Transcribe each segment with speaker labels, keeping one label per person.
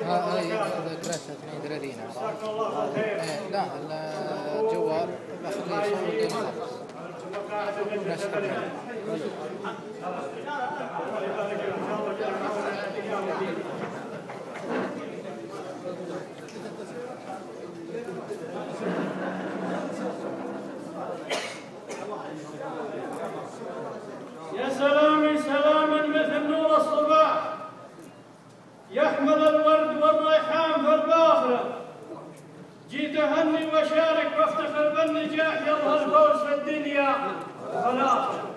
Speaker 1: ذكرتها 32.
Speaker 2: جزاك الله خير.
Speaker 1: لا الجوال بخليه يصور بدون
Speaker 2: يا سلامي سلاما مثل نور الصباح يحمل الورد والريحان في الباخرة. جيت أهني وأشارك وافتخر بالنجاح يظهر الفوز في الدنيا والآخرة.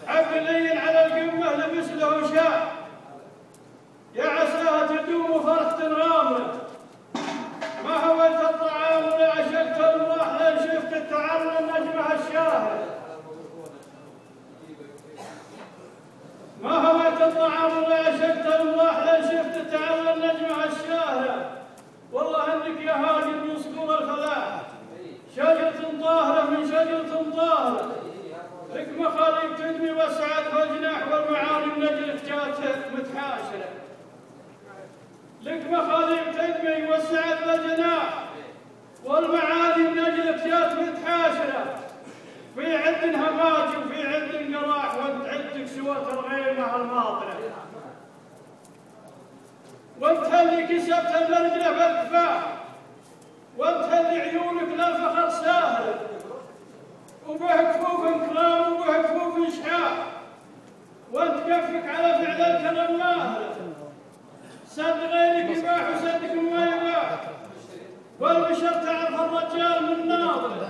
Speaker 2: عقلي على القمة لبس له شاء يا عساها تدوم فرحة غامرة. ما هويت الطعام ولا عشقت الروح لين شفت التعلم نجمها الشاهر. ما هويت الطعام ولا عشقت الروح لين شفت التعلم نجمها الشاهرة. والله انك يا هاجر من صقور الفلاح شجرة طاهرة من شجرة طاهرة. لك مخاليق تدمي والسعد والجناح والمعالي من اجلك جات متحاشرة. لك مخاليق تدمي والسعد والجناح والمعالي من اجلك جات متحاشرة. في عد هماج وفي عد قراح وانت عدك سوات الغيمة الماطرة. وانت اللي كسبت المرجلة بالكفاح وانت اللي عيونك للفخر ساهرة. وبه كفوف كرام وبه كفوف شحاح وانت كفك على فعل الكرم ماهرة. سد غيرك يباح وسدك ما يباح والبشر تعرف الرجال من ناظر.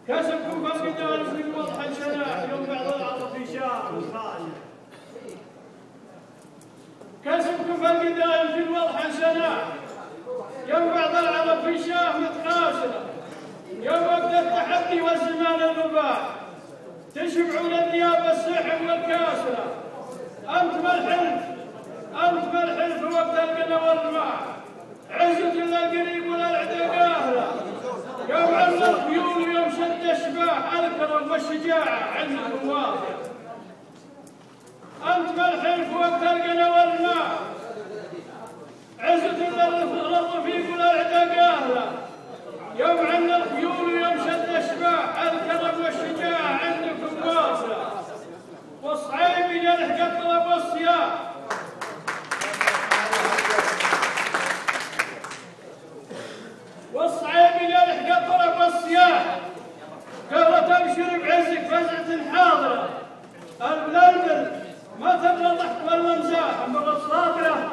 Speaker 2: كسبكم فالقدار في الوضح الشناح يوم بعض العطف شاء وخاشع. كسبكم فالقدار في الوضح الشناح يوم بعض العطف في شاه متخاشرة. يوم وقت التحدي والزمان المباح تشبعون النيابة السحب والكاسرة. أنت ما الحلف وقت القنا والرماح عزة للقريب وللعدا قاهرة. يوم عرض الخيول ويوم شد الشباح الكرم والشجاعة عندكم واضحة. أنت ما الحلف وقت القنا والرماح عزة للرفيق وللعدا قاهرة. يوم عن الخيول ويوم شد الشباح الكرم والشجاعة عندكم واصلة. والصعيب يلحق الطلب والصياح والصعيب يلحق الطلب والصياح. قبل تبشر بعزك فزعة حاضرة. البلبل ما تبغى ضحك ولا مزاح مرة صابرة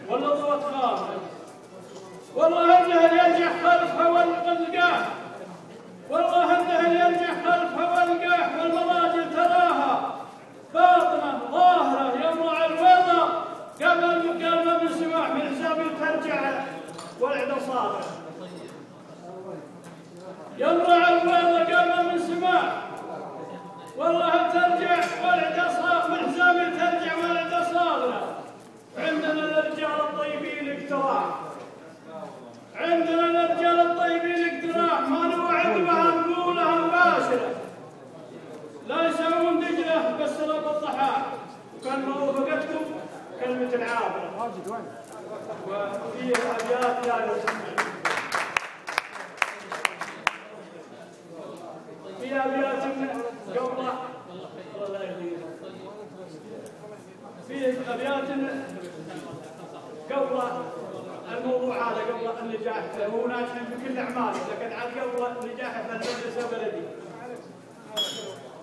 Speaker 2: ولا ضوء خاطرة. والله انها يرجع خلفها والقاح والله انها يرجع خلفها والقاح والمراجل تراها باطنه ظاهره يمرع الوضع قبل المكالمه من سماح من حساب ترجع والعدا صابره. يمرع الوضع قبل من سماح والله ترجع والعدا صابره من حساب ترجع والعدا صابره. عندنا الرجال الطيبين اقتراح عندنا الرجال الطيبين اقتراح ما نوعد بها نقولها مباشرة. لا يسوون دجلة بس رب الضحاك وكان موافقتكم كلمة العابرة. وفي أبيات يعني في أبيات قبل في أبيات قبل الموضوع هذا قبل النجاح هو ناجح في كل اعماله لكن عاد قبل نجاحه في المدرسه بلدي.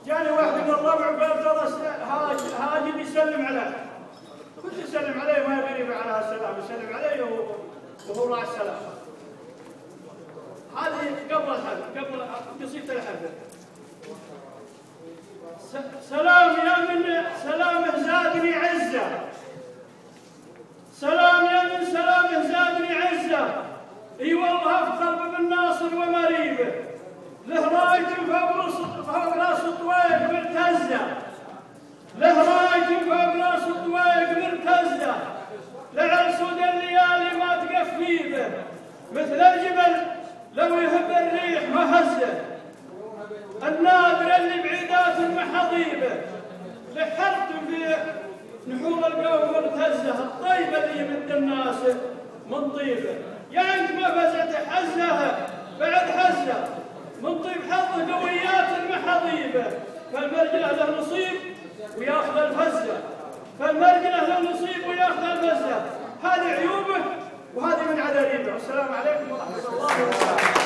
Speaker 2: جاني واحد من الربع قال ترى هاجم يسلم عليه. كنت يسلم عليه ما يغيب على السلام يسلم عليه وهو راعي السلام. هذه قبل الحفل قبل قصيده الحفل. سلام يا من سلامه زادني عزه. سلام يا من سلامه زادني عزه. اي والله افتخر بالناصر ومريبه. له رايه فوق راس الطويق مرتزه. له رايه فوق راس الطويق مرتزه. لعل سود الليالي ما تقفي به. مثل الجبل لو يهب الريح ما هزه. النادر اللي بعيدات المحاضيبه. لحرت نحور القوم والتزه الطيبه اللي يمد الناس من طيبه، يا انت ما فزعت حزه بعد حزه من طيب حظه قويات المحاضيبه، فالمرجله له نصيب وياخذ الفزه، فالمرجله له نصيب وياخذ الفزه، هذه عيوبه وهذه من عذاريبه، والسلام عليكم ورحمه الله وبركاته.